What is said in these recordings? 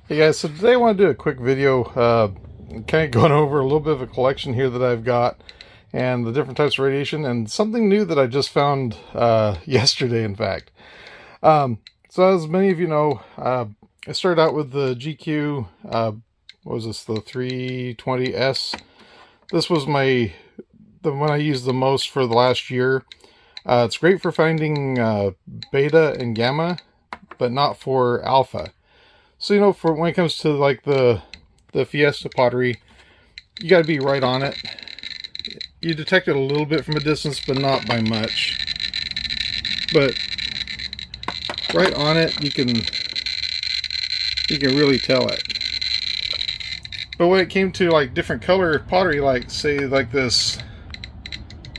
Hey guys, so today I want to do a quick video, kind of going over a little bit of a collection here that I've got and the different types of radiation and something new that I just found yesterday, in fact. So as many of you know, I started out with the GQ, what was this, the 320S. This was the one I used the most for the last year. It's great for finding beta and gamma, but not for alpha. So, you know, for when it comes to like the Fiesta pottery, you got to be right on it. You detect it a little bit from a distance, but not by much. But right on it, you can really tell it. But when it came to like different color pottery, like say like this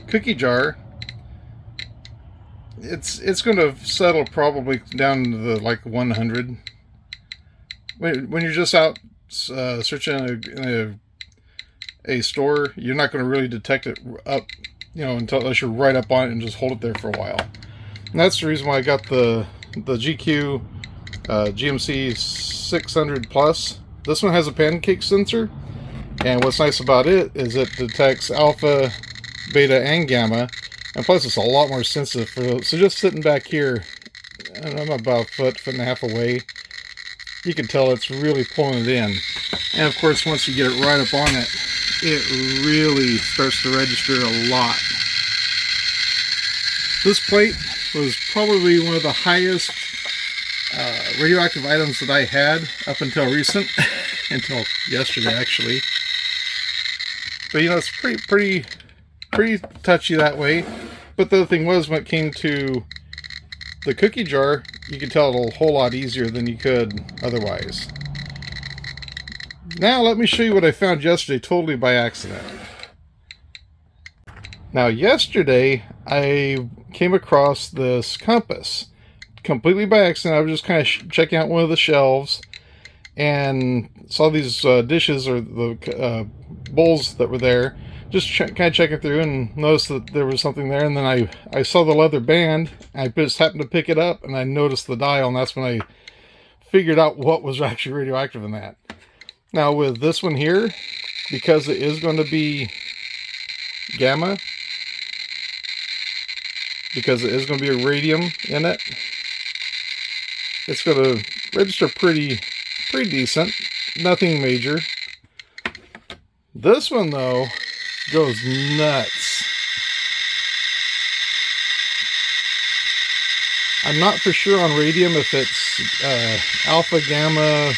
cookie jar, it's going to settle probably down to the like 100. When you're just out searching in a store, you're not going to really detect it up, you know, unless you're right up on it and just hold it there for a while. And that's the reason why I got the GQ GMC 600 Plus. This one has a pancake sensor, and what's nice about it is it detects alpha, beta, and gamma, and plus it's a lot more sensitive for those. So just sitting back here, and I'm about a foot and a half away, you can tell it's really pulling it in. And of course, once you get it right up on it, it really starts to register a lot. This plate was probably one of the highest radioactive items that I had up until recent, until yesterday actually. But you know, it's pretty touchy that way. But the other thing was, when it came to the cookie jar, you can tell it a whole lot easier than you could otherwise. Now let me show you what I found yesterday, totally by accident. Now yesterday I came across this compass, completely by accident. I was just kind of checking out one of the shelves and saw these dishes, or the bowls that were there, just kind of checking through, and noticed that there was something there. And then I saw the leather band, and I just happened to pick it up, and I noticed the dial, and that's when I figured out what was actually radioactive in that. Now with this one here, because it is going to be gamma, because it is going to be a radium in it, it's going to register pretty decent, nothing major. This one though goes nuts. I'm not for sure on radium if it's alpha, gamma,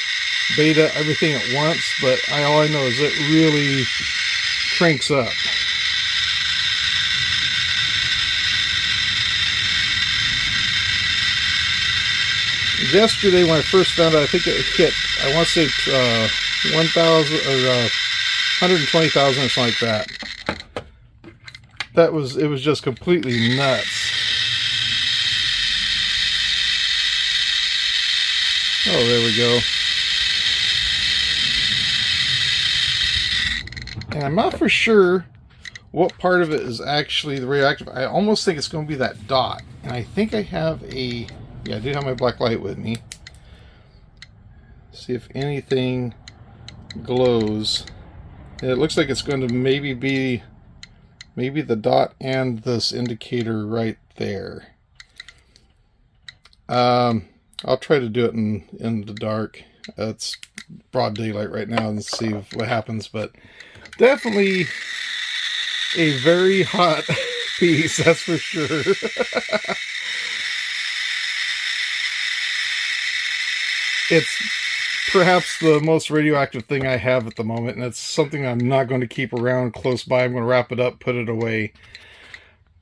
beta, everything at once, but all I know is it really cranks up. Yesterday when I first found it, I think it hit, I want to say 1,000 or 120,000 or something like that. It was just completely nuts. Oh, there we go. And I'm not for sure what part of it is actually the radioactive. I almost think it's going to be that dot. And I think I have I do have my black light with me. See if anything glows. And it looks like it's going to maybe be the dot and this indicator right there. I'll try to do it in the dark. It's broad daylight right now, and see what happens. But definitely a very hot piece, that's for sure. It's perhaps the most radioactive thing I have at the moment, and it's something I'm not going to keep around close by. I'm going to wrap it up, put it away.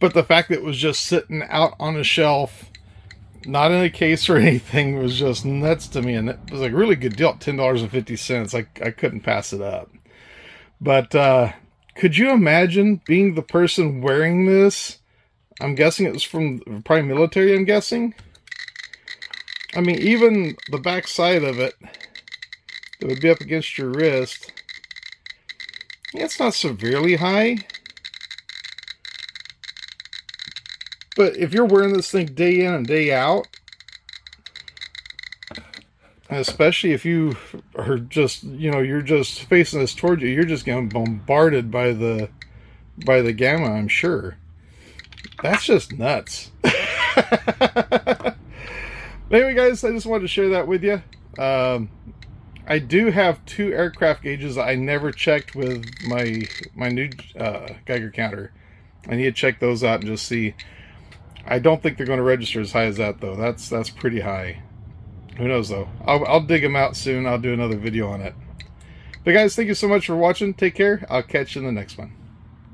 But the fact that it was just sitting out on a shelf, not in a case or anything, was just nuts to me. And it was like a really good deal at $10.50. I couldn't pass it up. But could you imagine being the person wearing this? I'm guessing it was from probably military, I'm guessing. I mean, even the back side of it, that would be up against your wrist, it's not severely high. But if you're wearing this thing day in and day out, Especially if you are just, you know, you're just facing this towards you, you're just getting bombarded by the gamma, I'm sure. That's just nuts. Anyway, guys, I just wanted to share that with you. I do have 2 aircraft gauges I never checked with my new Geiger counter. I need to check those out and just see. I don't think they're going to register as high as that, though. That's pretty high. Who knows, though? I'll dig them out soon. I'll do another video on it. But guys, thank you so much for watching. Take care. I'll catch you in the next one.